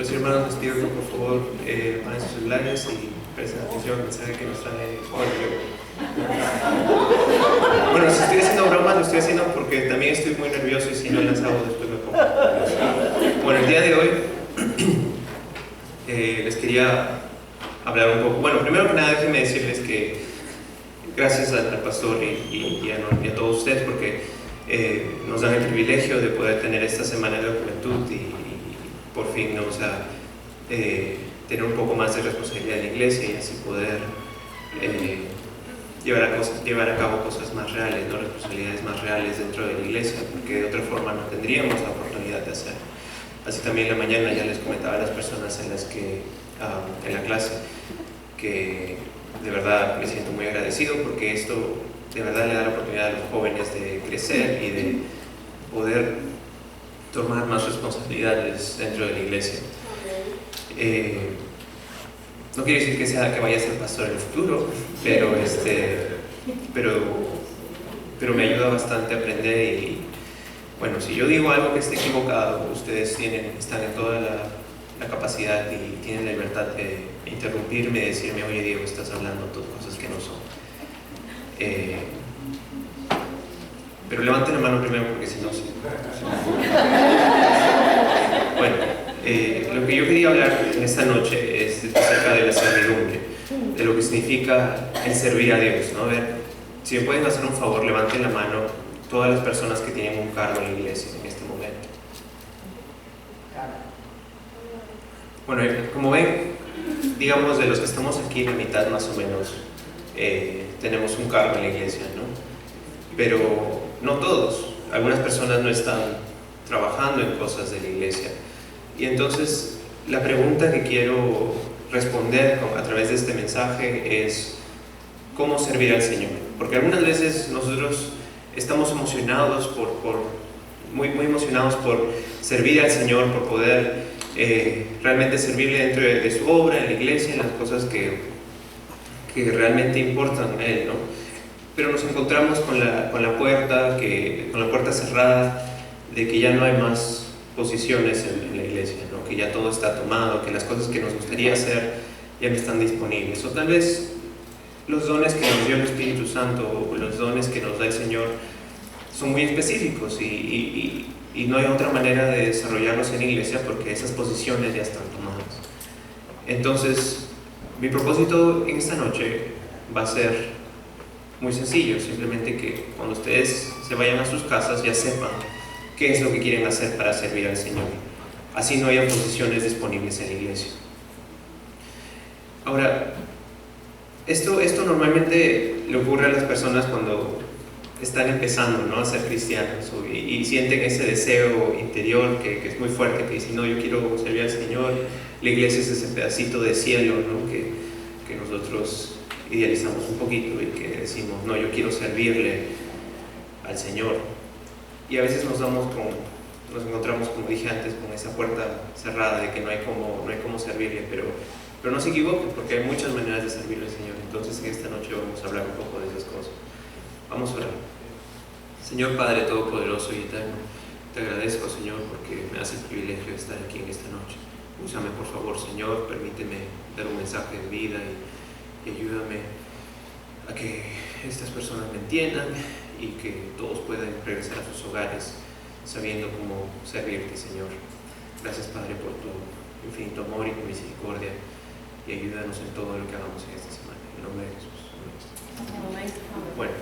Pues hermanos, les pido que por favor apaguen sus celulares y presten atención al mensaje que nos trae hoy. Bueno, si estoy haciendo bromas, lo estoy haciendo porque también estoy muy nervioso y si no las hago después me pongo nervioso. Bueno, el día de hoy les quería hablar un poco. Bueno, primero que nada déjenme decirles que gracias al pastor y a todos ustedes porque nos dan el privilegio de poder tener esta semana de la juventud y por fin, ¿no? O sea, tener un poco más de responsabilidad en la iglesia y así poder llevar a cabo cosas más reales, ¿no? Responsabilidades más reales dentro de la iglesia, porque de otra forma no tendríamos la oportunidad de hacerlo. Así también en la mañana ya les comentaba a las personas en la clase que de verdad me siento muy agradecido porque esto de verdad le da la oportunidad a los jóvenes de crecer y de poder tomar más responsabilidades dentro de la iglesia. No quiere decir que vaya a ser pastor en el futuro, pero me ayuda bastante a aprender y bueno, si yo digo algo que esté equivocado, ustedes están en toda la capacidad y tienen la libertad de interrumpirme y decirme, oye Diego, estás hablando todas cosas que no son. Pero levanten la mano primero porque si no... Bueno, lo que yo quería hablar en esta noche es acerca de la servidumbre, de lo que significa el servir a Dios, ¿no? A ver, si me pueden hacer un favor, levanten la mano todas las personas que tienen un cargo en la iglesia en este momento. Bueno, como ven, digamos de los que estamos aquí, la mitad más o menos tenemos un cargo en la iglesia, ¿no? Pero no todos. Algunas personas no están trabajando en cosas de la iglesia. Y entonces la pregunta que quiero responder a través de este mensaje es ¿cómo servir al Señor? Porque algunas veces nosotros estamos emocionados muy emocionados por servir al Señor, por poder realmente servirle dentro de su obra, en la iglesia, en las cosas que realmente importan a Él, ¿no? Pero nos encontramos con la puerta cerrada de que ya no hay más posiciones en la iglesia, ¿no? Que ya todo está tomado, que las cosas que nos gustaría hacer ya no están disponibles. O tal vez los dones que nos dio el Espíritu Santo o los dones que nos da el Señor son muy específicos y no hay otra manera de desarrollarlos en la iglesia porque esas posiciones ya están tomadas. Entonces, mi propósito en esta noche va a ser muy sencillo, simplemente que cuando ustedes se vayan a sus casas ya sepan qué es lo que quieren hacer para servir al Señor. Así no haya posiciones disponibles en la iglesia. Ahora, esto normalmente le ocurre a las personas cuando están empezando, ¿no?, a ser cristianos y sienten ese deseo interior que es muy fuerte, que dicen, no, yo quiero servir al Señor. La iglesia es ese pedacito de cielo, ¿no?, que nosotros idealizamos un poquito y que decimos, no, yo quiero servirle al Señor. Y a veces nos encontramos, como dije antes, con esa puerta cerrada de que no hay cómo servirle, pero no se equivoquen, porque hay muchas maneras de servirle al Señor. Entonces en esta noche vamos a hablar un poco de esas cosas. Vamos a orar. Señor Padre Todopoderoso y Eterno, te agradezco, Señor, porque me haces el privilegio de estar aquí en esta noche. Úsame, por favor, Señor, permíteme dar un mensaje de vida y ayúdame a que estas personas me entiendan y que todos puedan regresar a sus hogares sabiendo cómo servirte, Señor. Gracias, Padre, por tu infinito amor y tu misericordia y ayúdanos en todo lo que hagamos en esta semana. En el nombre de Jesús. Amén. Bueno,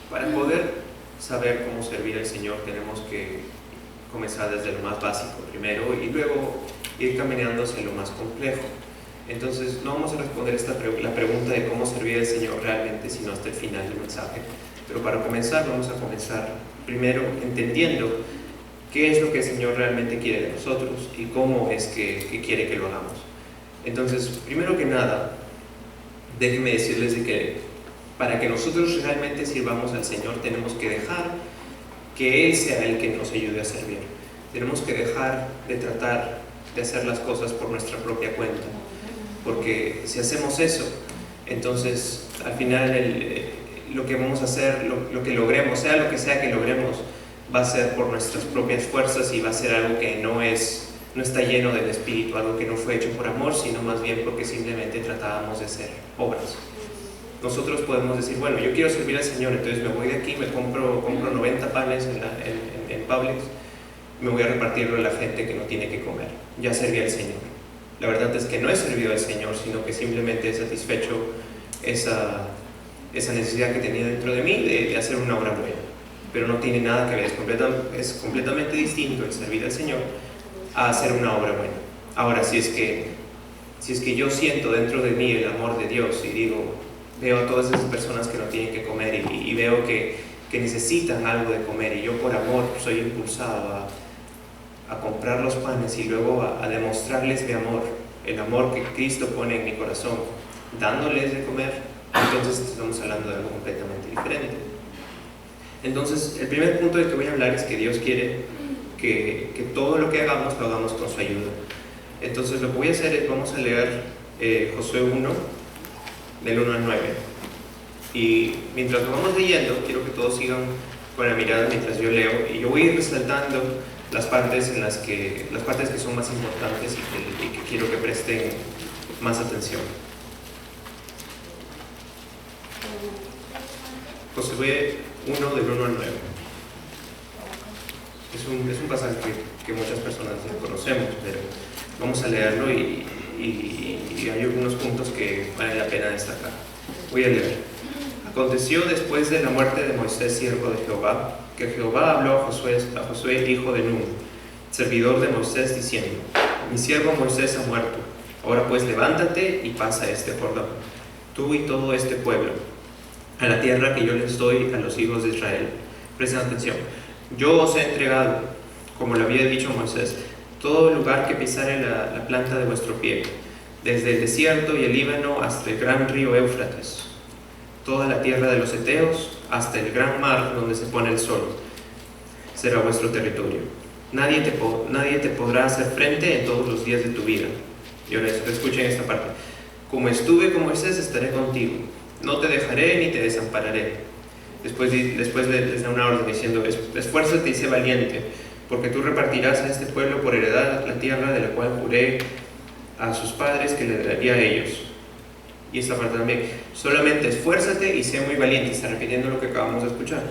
para poder saber cómo servir al Señor tenemos que comenzar desde lo más básico primero y luego ir caminando hacia lo más complejo. Entonces no vamos a responder la pregunta de cómo servir al Señor realmente sino hasta el final del mensaje, pero para comenzar vamos a comenzar primero entendiendo qué es lo que el Señor realmente quiere de nosotros y cómo es que quiere que lo hagamos. Entonces, primero que nada, déjenme decirles de que para que nosotros realmente sirvamos al Señor tenemos que dejar que Él sea el que nos ayude a servir. Tenemos que dejar de tratar de hacer las cosas por nuestra propia cuenta, porque si hacemos eso, entonces al final lo que vamos a hacer, lo que logremos, sea lo que sea que logremos, va a ser por nuestras propias fuerzas y va a ser algo que no es no está lleno del Espíritu, algo que no fue hecho por amor, sino más bien porque simplemente tratábamos de hacer obras. Nosotros podemos decir, bueno, yo quiero servir al Señor, entonces me voy de aquí, me compro 90 panes en Publix, me voy a repartirlo a la gente que no tiene que comer. Ya serví al Señor. La verdad es que no he servido al Señor, sino que simplemente he satisfecho esa necesidad que tenía dentro de mí de hacer una obra buena. Pero no tiene nada que ver, es completamente distinto el servir al Señor a hacer una obra buena. Ahora, si es que yo siento dentro de mí el amor de Dios y digo, veo a todas esas personas que no tienen que comer y veo que necesitan algo de comer, y yo por amor soy impulsado a comprar los panes y luego a demostrarles mi amor, el amor que Cristo pone en mi corazón, dándoles de comer, entonces estamos hablando de algo completamente diferente. Entonces, el primer punto del que voy a hablar es que Dios quiere que todo lo que hagamos, lo hagamos con su ayuda. Entonces, lo que voy a hacer es, vamos a leer Josué 1, del 1 al 9. Y mientras lo vamos leyendo, quiero que todos sigan con la mirada mientras yo leo, y yo voy a ir resaltando las partes que son más importantes y que quiero que presten más atención. Josué 1, del 1 al 9. Es un pasaje que muchas personas ya conocemos, pero vamos a leerlo y hay algunos puntos que vale la pena destacar. Voy a leer. Aconteció después de la muerte de Moisés, siervo de Jehová, que Jehová habló a Josué, hijo de Nun, servidor de Moisés, diciendo: Mi siervo Moisés ha muerto. Ahora pues levántate y pasa este Jordán, tú y todo este pueblo, a la tierra que yo les doy a los hijos de Israel. Presten atención. Yo os he entregado, como lo había dicho Moisés, todo lugar que pisare la planta de vuestro pie, desde el desierto y el Líbano hasta el gran río Éufrates, toda la tierra de los heteos hasta el gran mar donde se pone el sol, será vuestro territorio. Nadie te podrá hacer frente en todos los días de tu vida. Y ahora escuchen esta parte. Como estuve con Moisés, estaré contigo. No te dejaré ni te desampararé. Después les da una orden diciendo: esfuérzate y sé valiente, porque tú repartirás a este pueblo por heredad la tierra de la cual juré a sus padres que le daría a ellos. Y esta parte también: solamente esfuérzate y sé muy valiente. Está repitiendo lo que acabamos de escuchar.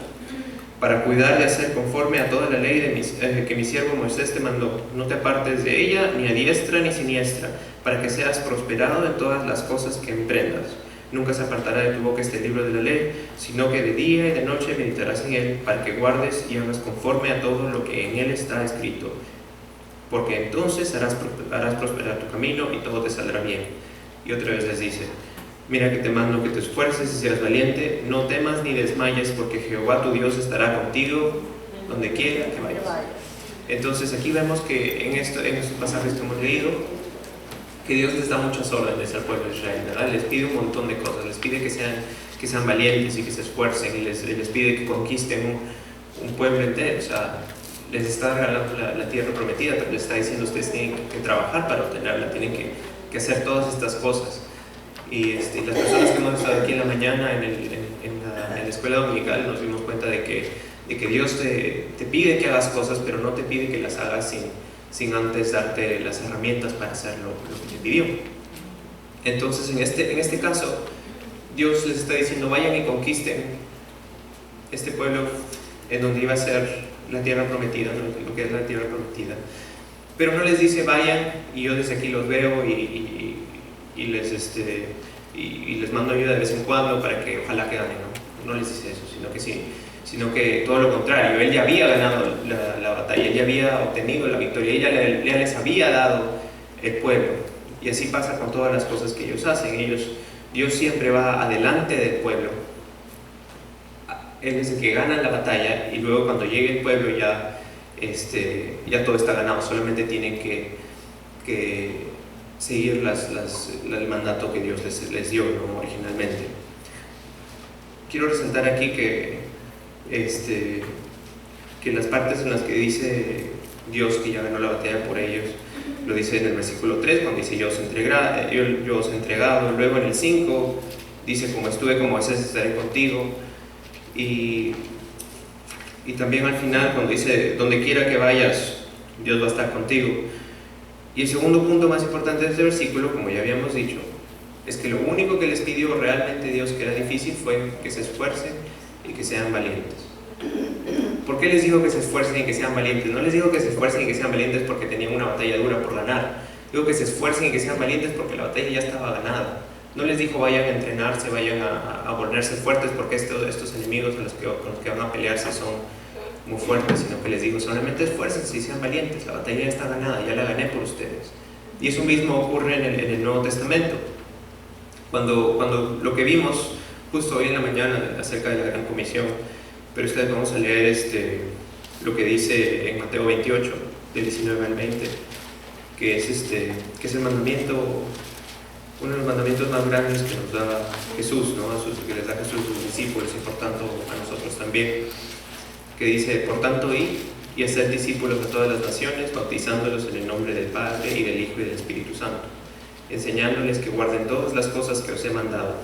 Para cuidar de hacer conforme a toda la ley que mi siervo Moisés te mandó. No te apartes de ella, ni a diestra ni siniestra, para que seas prosperado en todas las cosas que emprendas. Nunca se apartará de tu boca este libro de la ley, sino que de día y de noche meditarás en él, para que guardes y hagas conforme a todo lo que en él está escrito. Porque entonces harás prosperar tu camino y todo te saldrá bien. Y otra vez les dice: mira que te mando que te esfuerces y seas valiente, no temas ni desmayes, porque Jehová tu Dios estará contigo donde quiera que vayas. Entonces aquí vemos que en estos pasajes que hemos leído, que Dios les da muchas órdenes al pueblo de Israel, ¿verdad? Les pide un montón de cosas, les pide que sean valientes y que se esfuercen, y les pide que conquisten un pueblo entero. O sea, les está regalando la tierra prometida, pero les está diciendo: ustedes tienen que trabajar para obtenerla, tienen que hacer todas estas cosas. Y las personas que hemos estado aquí en la mañana en la escuela dominical, nos dimos cuenta de que Dios te pide que hagas cosas, pero no te pide que las hagas sin antes darte las herramientas para hacer lo que te pidió. Entonces, en este caso, Dios les está diciendo: vayan y conquisten este pueblo en donde iba a ser la tierra prometida, ¿no? Lo que es la tierra prometida. Pero no les dice: vayan y yo desde aquí los veo y les mando ayuda de vez en cuando para que ojalá que ganen, ¿no? No les dice eso, sino que todo lo contrario. Él ya había ganado la batalla, él ya había obtenido la victoria, él ya les había dado el pueblo. Y así pasa con todas las cosas que ellos hacen. Dios siempre va adelante del pueblo. Él es el que gana la batalla, y luego cuando llegue el pueblo ya todo está ganado. Solamente tienen que seguir el mandato que Dios les dio, ¿no? Originalmente. Quiero resaltar aquí que las partes en las que dice Dios que ya ganó la batalla por ellos, lo dice en el versículo 3, cuando dice: yo os he entregado. Luego en el 5 dice: como estuve con Moisés, estaré contigo. Y también al final, cuando dice: donde quiera que vayas, Dios va a estar contigo. Y el segundo punto más importante de este versículo, como ya habíamos dicho, es que lo único que les pidió realmente Dios que era difícil fue que se esfuercen y que sean valientes. ¿Por qué les dijo que se esfuercen y que sean valientes? No les digo que se esfuercen y que sean valientes porque tenían una batalla dura por ganar. Digo que se esfuercen y que sean valientes porque la batalla ya estaba ganada. No les dijo vayan a entrenarse, vayan a volverse fuertes porque estos enemigos con los que van a pelearse son muy fuertes, sino que les dijo solamente esfuércense y sean valientes, la batalla ya está ganada, ya la gané por ustedes. Y eso mismo ocurre en el Nuevo Testamento. Cuando lo que vimos justo hoy en la mañana acerca de la Gran Comisión, pero ustedes vamos a leer lo que dice en Mateo 28, del 19 al 20, que es el mandamiento, uno de los mandamientos más grandes que nos da Jesús, ¿no? Que les da Jesús a sus discípulos y por tanto a nosotros también, que dice: por tanto, id y haced discípulos a todas las naciones, bautizándolos en el nombre del Padre y del Hijo y del Espíritu Santo, enseñándoles que guarden todas las cosas que os he mandado.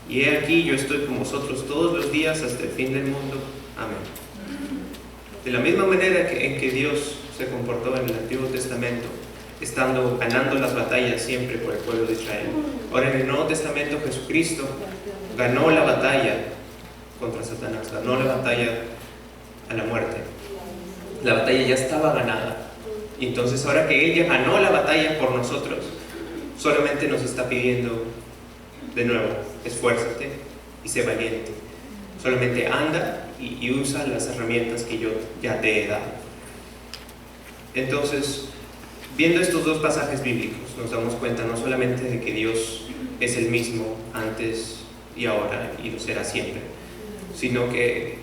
Y he aquí, yo estoy con vosotros todos los días hasta el fin del mundo. Amén. De la misma manera en que Dios se comportó en el Antiguo Testamento, estando ganando las batallas siempre por el pueblo de Israel, ahora en el Nuevo Testamento Jesucristo ganó la batalla contra Satanás, ganó la batalla a la muerte. La batalla ya estaba ganada. Y entonces ahora que Él ya ganó la batalla por nosotros, solamente nos está pidiendo de nuevo: esfuérzate y sé valiente. Solamente anda y usa las herramientas que yo ya te he dado. Entonces, viendo estos dos pasajes bíblicos, nos damos cuenta no solamente de que Dios es el mismo antes y ahora y lo será siempre, sino que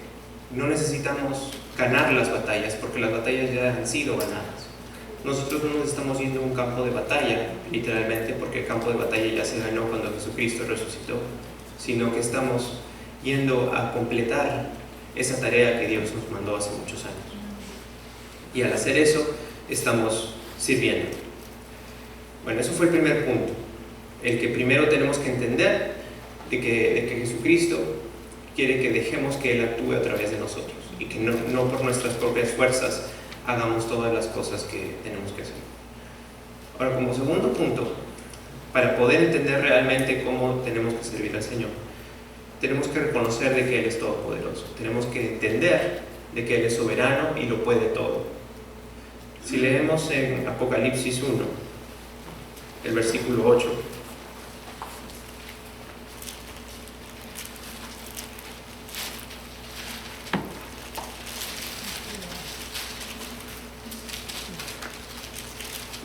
no necesitamos ganar las batallas, porque las batallas ya han sido ganadas. Nosotros no nos estamos yendo a un campo de batalla, literalmente, porque el campo de batalla ya se ganó cuando Jesucristo resucitó, sino que estamos yendo a completar esa tarea que Dios nos mandó hace muchos años. Y al hacer eso, estamos sirviendo. Bueno, eso fue el primer punto, el que primero tenemos que entender de que Jesucristo quiere que dejemos que Él actúe a través de nosotros y que no por nuestras propias fuerzas hagamos todas las cosas que tenemos que hacer. Ahora, como segundo punto, para poder entender realmente cómo tenemos que servir al Señor, tenemos que reconocer de que Él es todopoderoso. Tenemos que entender de que Él es soberano y lo puede todo. Si leemos en Apocalipsis 1, el versículo 8,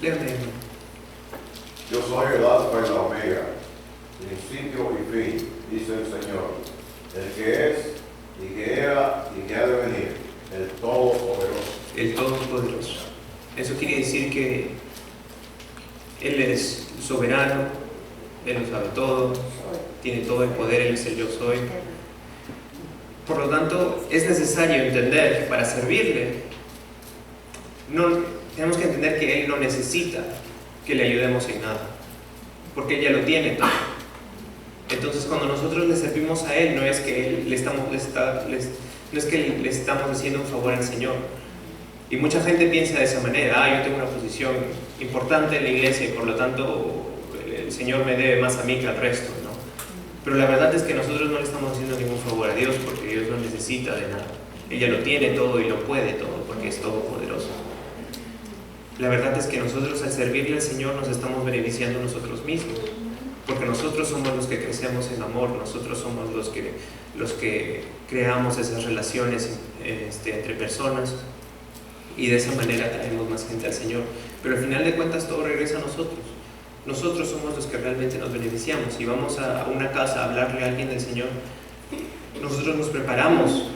léame. Yo soy el Alfa y la Omega, principio y fin, dice el Señor, el que es, y que era, y que ha de venir, el Todopoderoso. El Todopoderoso. Eso quiere decir que Él es soberano, Él lo sabe todo, tiene todo el poder, Él es el yo soy. Por lo tanto, es necesario entender que para servirle, tenemos que entender que Él no necesita que le ayudemos en nada, porque Él ya lo tiene todo. Entonces, cuando nosotros le servimos a Él, no es que le estamos haciendo un favor al Señor. Y mucha gente piensa de esa manera: yo tengo una posición importante en la iglesia y por lo tanto el Señor me debe más a mí que al resto, ¿no? Pero la verdad es que nosotros no le estamos haciendo ningún favor a Dios, porque Dios no necesita de nada. Ella lo tiene todo y lo puede todo, porque es todopoderoso. La verdad es que nosotros al servirle al Señor nos estamos beneficiando nosotros mismos, porque nosotros somos los que crecemos en amor, nosotros somos los que creamos esas relaciones entre personas, y de esa manera traemos más gente al Señor. Pero al final de cuentas todo regresa a nosotros. Nosotros somos los que realmente nos beneficiamos. Si vamos a una casa a hablarle a alguien del Señor, nosotros nos preparamos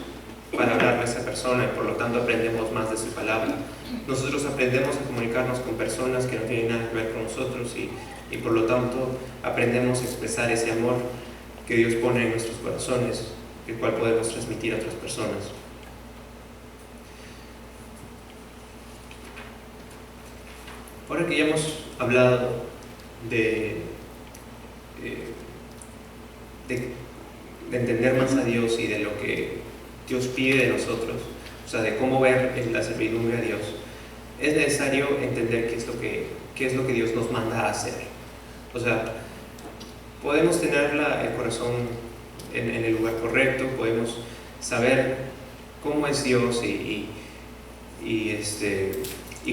para hablarle a esa persona y por lo tanto aprendemos más de su palabra. Nosotros aprendemos a comunicarnos con personas que no tienen nada que ver con nosotros y por lo tanto aprendemos a expresar ese amor que Dios pone en nuestros corazones, el cual podemos transmitir a otras personas. Ahora que ya hemos hablado de entender más a Dios y de lo que Dios pide de nosotros, o sea, de cómo ver la servidumbre a Dios, es necesario entender qué es lo que Dios nos manda a hacer. O sea, podemos tener el corazón en el lugar correcto, podemos saber cómo es Dios y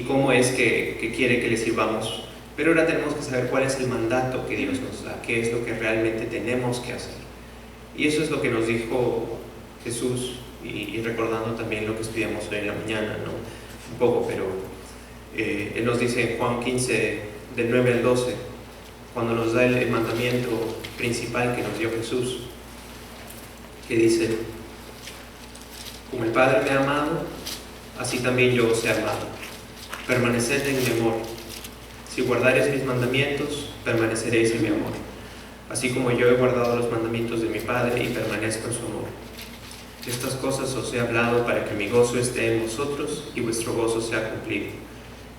cómo es que quiere que le sirvamos, pero ahora tenemos que saber cuál es el mandato que Dios nos da, qué es lo que realmente tenemos que hacer. Y eso es lo que nos dijo Jesús, y recordando también lo que estudiamos hoy en la mañana, ¿no? Un poco, pero Él nos dice en Juan 15, del 9 al 12, cuando nos da el mandamiento principal que nos dio Jesús, que dice: como el Padre me ha amado, así también yo os he amado. Permaneced en mi amor. Si guardareis mis mandamientos, permaneceréis en mi amor, así como yo he guardado los mandamientos de mi Padre y permanezco en su amor. Estas cosas os he hablado para que mi gozo esté en vosotros y vuestro gozo sea cumplido.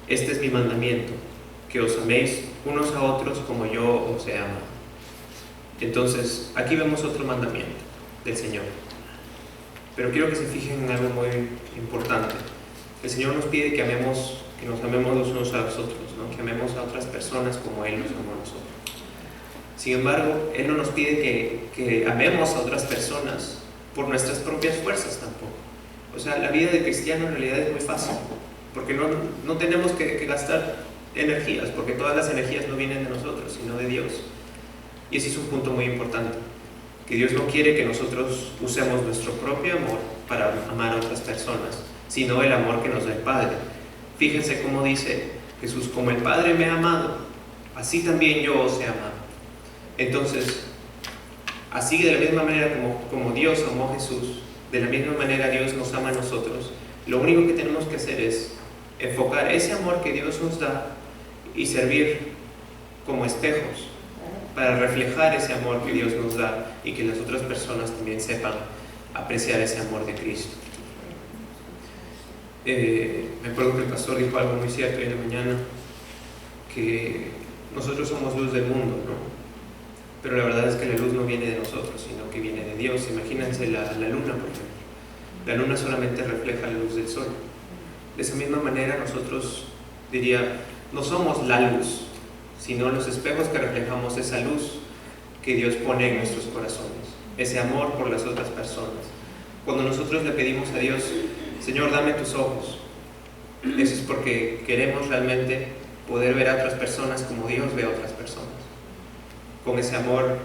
Este es mi mandamiento, que os améis unos a otros como yo os he amado. Entonces, aquí vemos otro mandamiento del Señor. Pero quiero que se fijen en algo muy importante. El Señor nos pide que nos amemos los unos a los otros, ¿no? Que amemos a otras personas como Él nos amó a nosotros. Sin embargo, Él no nos pide que amemos a otras personas por nuestras propias fuerzas tampoco. O sea, la vida de cristiano en realidad es muy fácil, porque no tenemos que gastar energías, porque todas las energías no vienen de nosotros, sino de Dios. Y ese es un punto muy importante, que Dios no quiere que nosotros usemos nuestro propio amor para amar a otras personas, sino el amor que nos da el Padre. Fíjense cómo dice Jesús: como el Padre me ha amado, así también yo os he amado. Entonces, así de la misma manera como Dios amó a Jesús, de la misma manera Dios nos ama a nosotros. Lo único que tenemos que hacer es enfocar ese amor que Dios nos da y servir como espejos para reflejar ese amor que Dios nos da y que las otras personas también sepan apreciar ese amor de Cristo. Me acuerdo que el pastor dijo algo muy cierto hoy en la mañana, que nosotros somos luz del mundo, ¿no? Pero la verdad es que la luz no viene de nosotros, sino que viene de Dios. Imagínense la luna, por ejemplo. La luna solamente refleja la luz del sol. De esa misma manera nosotros, no somos la luz, sino los espejos que reflejamos esa luz que Dios pone en nuestros corazones, ese amor por las otras personas. Cuando nosotros le pedimos a Dios: Señor, dame tus ojos, eso es porque queremos realmente poder ver a otras personas como Dios ve a otras personas, con ese amor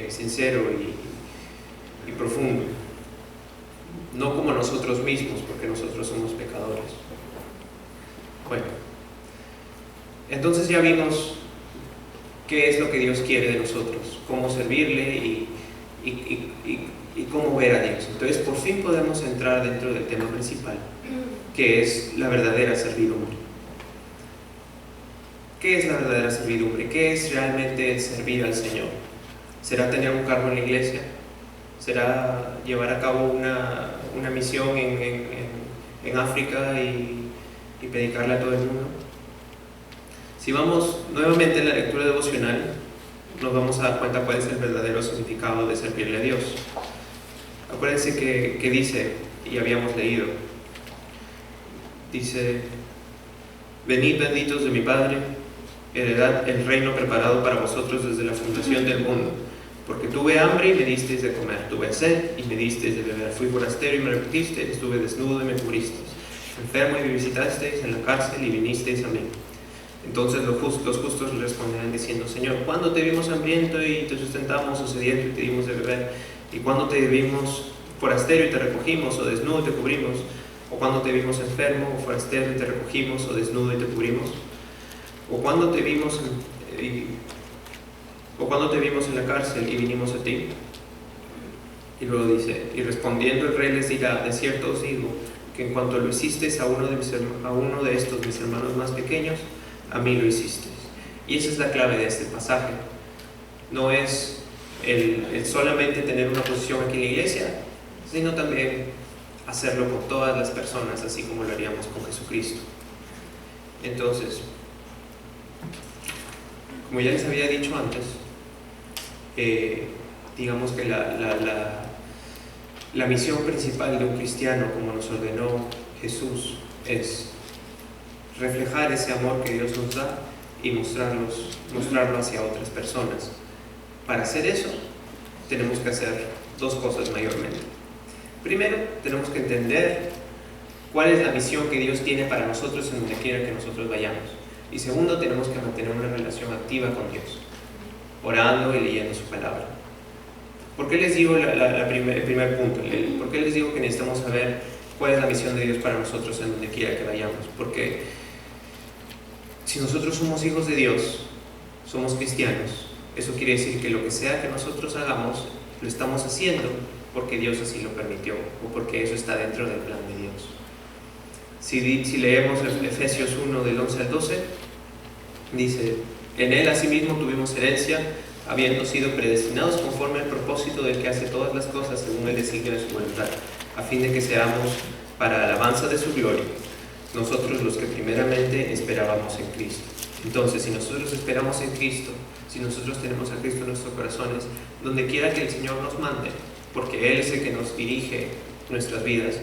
sincero y profundo, no como nosotros mismos, porque nosotros somos pecadores. Bueno, entonces ya vimos qué es lo que Dios quiere de nosotros, cómo servirle y cómo ver a Dios. Entonces por fin podemos entrar dentro del tema principal, que es la verdadera servidumbre. ¿Qué es la verdadera servidumbre? ¿Qué es realmente servir al Señor? ¿Será tener un cargo en la iglesia? ¿Será llevar a cabo una misión en África y predicarle a todo el mundo? Si vamos nuevamente en la lectura devocional, nos vamos a dar cuenta cuál es el verdadero significado de servirle a Dios. Acuérdense que dice, y habíamos leído, dice: venid benditos de mi Padre, heredad el reino preparado para vosotros desde la fundación del mundo, porque tuve hambre y me disteis de comer, tuve sed y me disteis de beber, fui forastero y me recogisteis, estuve desnudo y me cubristeis, enfermo y me visitasteis, en la cárcel y vinisteis a mí. Entonces los justos le responderán diciendo: Señor, ¿cuándo te vimos hambriento y te sustentamos, o sediento y te dimos de beber? ¿Y cuándo te vimos forastero y te recogimos, o desnudo y te cubrimos? ¿O cuándo te vimos enfermo o forastero y te recogimos, o desnudo y te cubrimos? ¿O cuándo te vimos en la cárcel y vinimos a ti? Y luego dice: y respondiendo el rey les dirá: de cierto os digo, que en cuanto lo hicisteis a uno de estos mis hermanos más pequeños, a mí lo hicisteis. Y esa es la clave de este pasaje. No es el solamente tener una posición aquí en la iglesia, sino también hacerlo con todas las personas, así como lo haríamos con Jesucristo. Entonces, como ya les había dicho antes, digamos que la misión principal de un cristiano, como nos ordenó Jesús, es reflejar ese amor que Dios nos da y mostrarlo hacia otras personas. Para hacer eso, tenemos que hacer dos cosas mayormente. Primero, tenemos que entender cuál es la misión que Dios tiene para nosotros en donde quiera que nosotros vayamos. Y segundo, tenemos que mantener una relación activa con Dios, orando y leyendo su palabra. ¿Por qué les digo el primer punto? ¿Por qué les digo que necesitamos saber cuál es la misión de Dios para nosotros en donde quiera que vayamos? Porque si nosotros somos hijos de Dios, somos cristianos, eso quiere decir que lo que sea que nosotros hagamos, lo estamos haciendo porque Dios así lo permitió, o porque eso está dentro del plan de Dios. Si leemos Efesios 1 del 11 al 12, dice: en Él asimismo tuvimos herencia, habiendo sido predestinados conforme al propósito del que hace todas las cosas según el designio de su voluntad, a fin de que seamos para alabanza de su gloria, nosotros los que primeramente esperábamos en Cristo. Entonces, si nosotros esperamos en Cristo, si nosotros tenemos a Cristo en nuestros corazones, donde quiera que el Señor nos mande, porque Él es el que nos dirige nuestras vidas,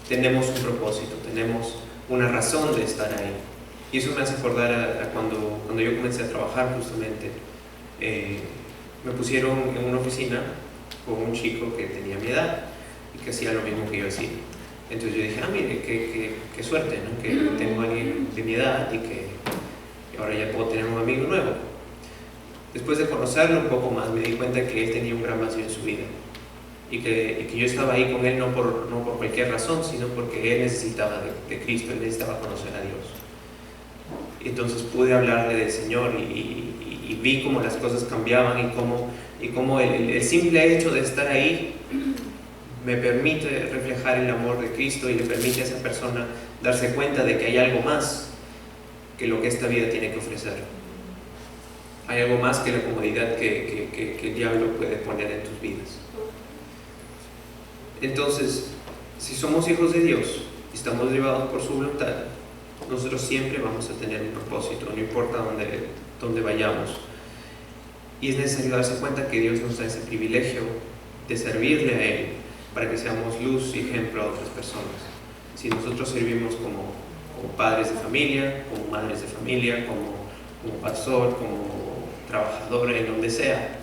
tenemos un propósito, tenemos una razón de estar ahí. Y eso me hace acordar a cuando yo comencé a trabajar justamente. Me pusieron en una oficina con un chico que tenía mi edad y que hacía lo mismo que yo hacía. Entonces yo dije, mire, qué suerte, ¿no? Que tengo a alguien de mi edad y que ahora ya puedo tener un amigo nuevo. Después de conocerlo un poco más, me di cuenta que él tenía un gran vacío en su vida y que yo estaba ahí con él no por cualquier razón, sino porque él necesitaba de Cristo, él necesitaba conocer a Dios. Entonces pude hablarle del Señor y vi cómo las cosas cambiaban y cómo el simple hecho de estar ahí me permite reflejar el amor de Cristo y le permite a esa persona darse cuenta de que hay algo más que lo que esta vida tiene que ofrecer. Hay algo más que la comodidad que el diablo puede poner en tus vidas. Entonces, si somos hijos de Dios y estamos llevados por su voluntad, nosotros siempre vamos a tener un propósito, no importa dónde vayamos. Y es necesario darse cuenta que Dios nos da ese privilegio de servirle a Él para que seamos luz y ejemplo a otras personas. Si nosotros servimos como padres de familia, como madres de familia, como pastor, como trabajador, en donde sea,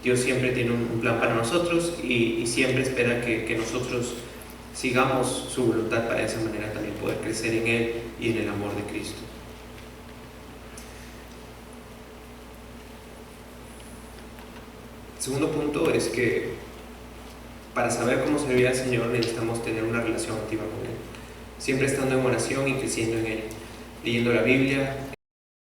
Dios siempre tiene un plan para nosotros y siempre espera que nosotros sigamos su voluntad para de esa manera también poder crecer en Él y en el amor de Cristo. El segundo punto es que para saber cómo servir al Señor necesitamos tener una relación activa con Él, siempre estando en oración y creciendo en Él, leyendo la Biblia,